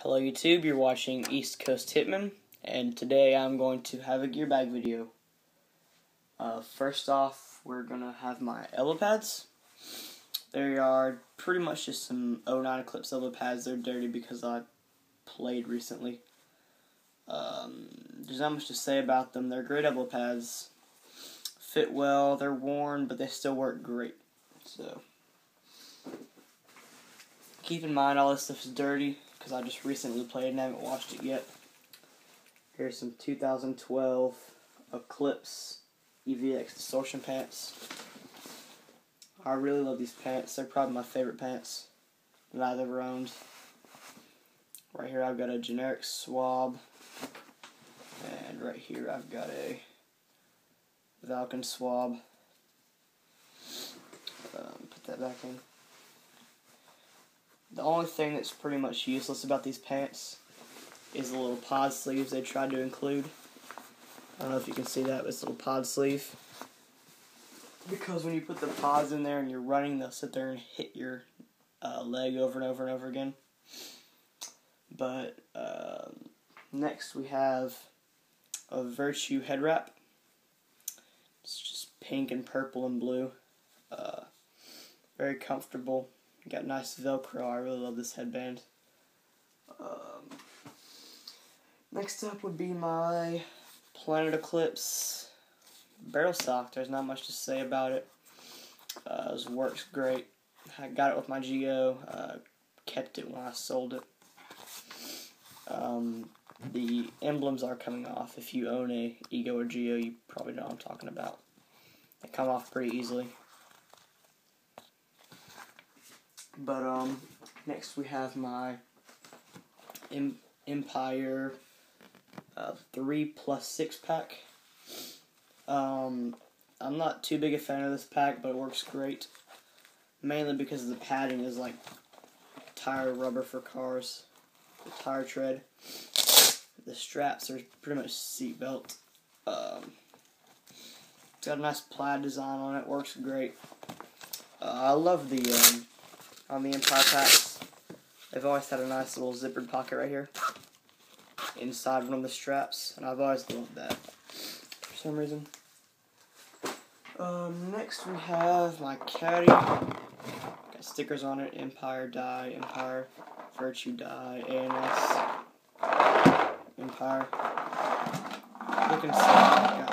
Hello YouTube, you're watching East Coast Hitman, and today I'm going to have a gear bag video. First off, we're going to have my elbow pads. They are pretty much just some 09 Eclipse elbow pads. They're dirty because I played recently. There's not much to say about them. They're great elbow pads. Fit well, they're worn, but they still work great. So keep in mind all this stuff is dirty, because I just recently played and haven't washed it yet. Here's some 2012 Eclipse EVX distortion pants. I really love these pants. They're probably my favorite pants that I've ever owned. Right here I've got a generic swab, and right here I've got a Vulcan swab. Put that back in. The only thing that's pretty much useless about these pants is the little pod sleeves they tried to include. I don't know if you can see that, but it's a little pod sleeve. Because when you put the pods in there and you're running, they'll sit there and hit your leg over and over and over again. But next we have a Virtue head wrap. It's just pink and purple and blue. Very comfortable. Got nice Velcro. I really love this headband. Next up would be my Planet Eclipse barrel sock. There's not much to say about it. It works great. I got it with my Geo. Kept it when I sold it. The emblems are coming off. If you own a Ego or Geo, you probably know what I'm talking about. They come off pretty easily. But next we have my Empire 3+6 pack. I'm not too big a fan of this pack, but it works great. Mainly because the padding is like tire rubber for cars, the tire tread. The straps are pretty much seat belt. It's got a nice plaid design on it. Works great. I love the on the Empire packs, they've always had a nice little zippered pocket right here inside one of the straps, and I've always loved that for some reason. Next we have my caddy. Got stickers on it: Empire die, Empire, Virtue die, ANS, Empire. Looking sad.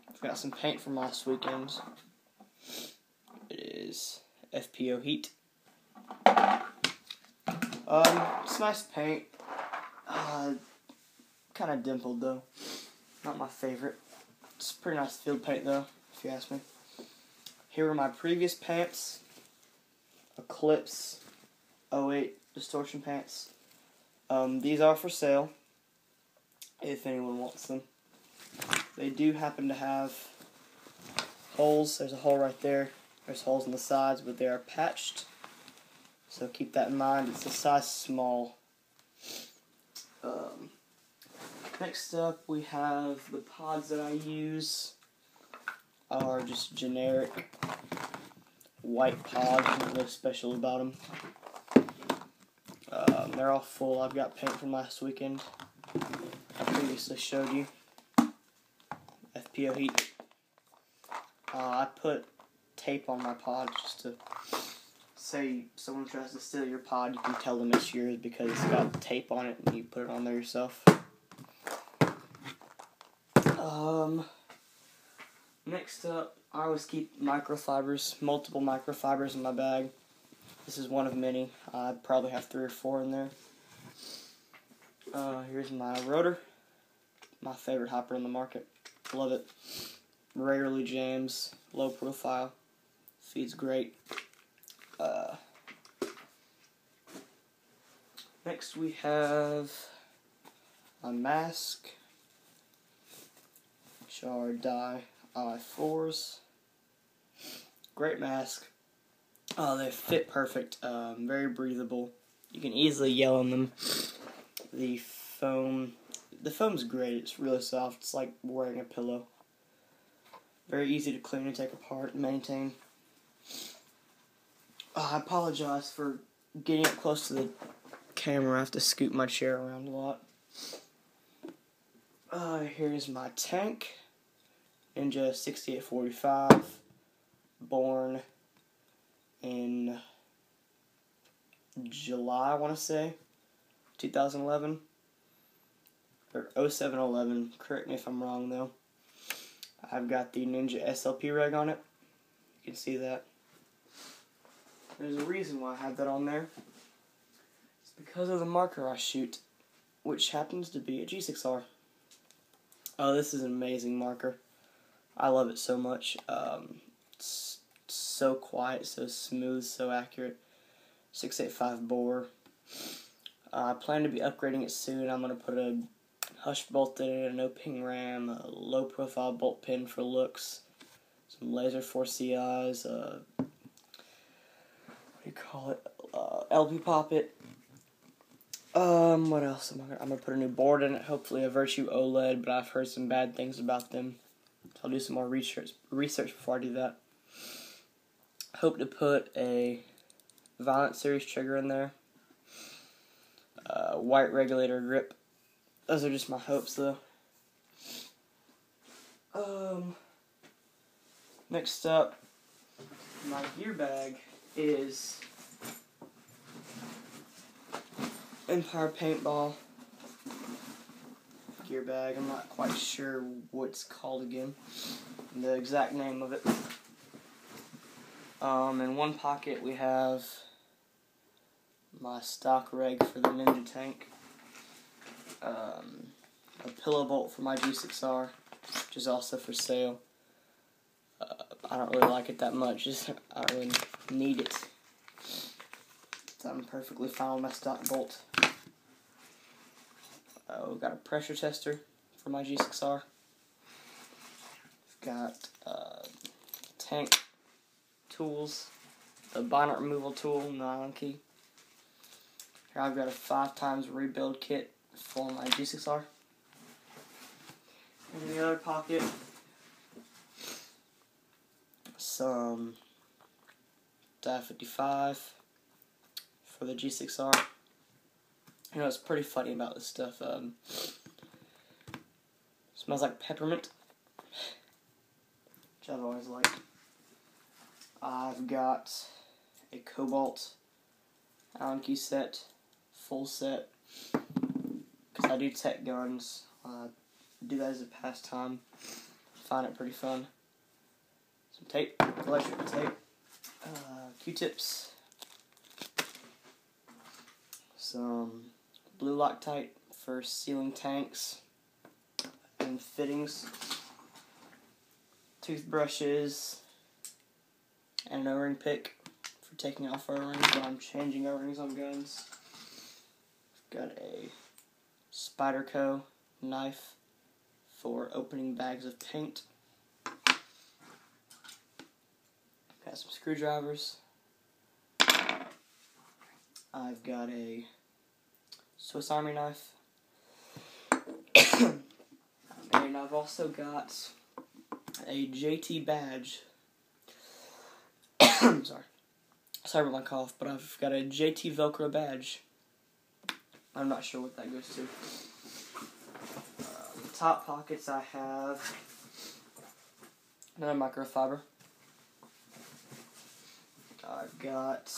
I've got some paint from last weekend. Is FPO Heat. It's nice paint. Kind of dimpled though. Not my favorite. It's pretty nice field paint though, if you ask me. Here are my previous pants. Eclipse 08 distortion pants. These are for sale, if anyone wants them. They do happen to have holes. There's a hole right there. There's holes on the sides, but they are patched, so keep that in mind. It's a size small. Next up, we have the pods that I use are just generic white pods. Nothing special about them. They're all full. I've got paint from last weekend. I previously showed you. FPO Heat. I put tape on my pod just to say someone tries to steal your pod, you can tell them it's yours because it's got tape on it and you put it on there yourself. Next up, I always keep microfibers, multiple microfibers in my bag. This is one of many. I probably have 3 or 4 in there. Here's my rotor, my favorite hopper in the market. Love it. Rarely jams, low profile. Feeds great. Next we have a mask, which are dye I4s. Great mask. They fit perfect. Very breathable. You can easily yell on them. The foam's great. It's really soft. It's like wearing a pillow. Very easy to clean and take apart and maintain. I apologize for getting up close to the camera, I have to scoot my chair around a lot. Here's my tank. Ninja 6845. Born in July, I want to say, 2011. Or 0711. Correct me if I'm wrong, though. I've got the Ninja SLP reg on it. You can see that. There's a reason why I have that on there. It's because of the marker I shoot, which happens to be a G6R. Oh, this is an amazing marker. I love it so much. It's so quiet, so smooth, so accurate. 685 bore. I plan to be upgrading it soon. I'm going to put a hush bolt in it, a no ping ram, a low profile bolt pin for looks, some laser 4CIs, LP poppet. What else am I'm gonna put a new board in it, hopefully a Virtue OLED, but I've heard some bad things about them. So I'll do some more research before I do that. Hope to put a Violent Series trigger in there. White regulator grip. Those are just my hopes, though. Next up, my gear bag is Empire Paintball gear bag. I'm not quite sure what it's called again, the exact name of it. In one pocket we have my stock reg for the Ninja tank, a pillow bolt for my G6R, which is also for sale. I don't really like it that much, I don't really need it. So I'm perfectly fine with my stock bolt. We've got a pressure tester for my G6R. We've got tank tools, the bonnet removal tool, nylon key. Here I've got a 5x rebuild kit for my G6R. In the other pocket, some die 55 for the G6R. You know, it's pretty funny about this stuff. Smells like peppermint, which I've always liked. I've got a Cobalt Allen key set, full set, because I do tech guns. Do that as a pastime. Find it pretty fun. Some tape, electrical tape, Q-tips, some blue Loctite for sealing tanks and fittings, toothbrushes, and an O-ring pick for taking off O-rings when I'm changing O-rings on guns. Got a Spyderco knife for opening bags of paint. Got some screwdrivers. I've got a Swiss Army knife. And I've also got a JT badge. Sorry about my cough, but I've got a JT Velcro badge. I'm not sure what that goes to. The top pockets I have another microfiber. I've got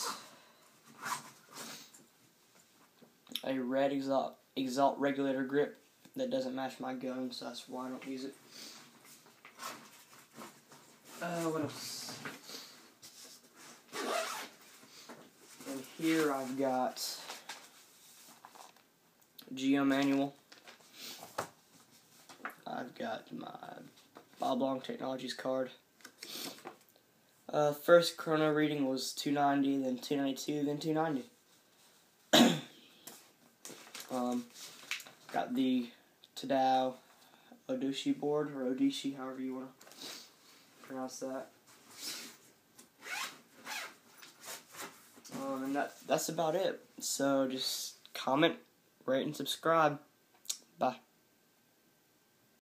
a red Exalt regulator grip that doesn't match my gun, so that's why I don't use it. What else? And here I've got Geo manual. I've got my Bob Long Technologies card. First chrono reading was 290, then 292, then 290. Got the Tadao Odoshi board, or Odishi, however you want to pronounce that. And that's about it. So just comment, rate, and subscribe. Bye.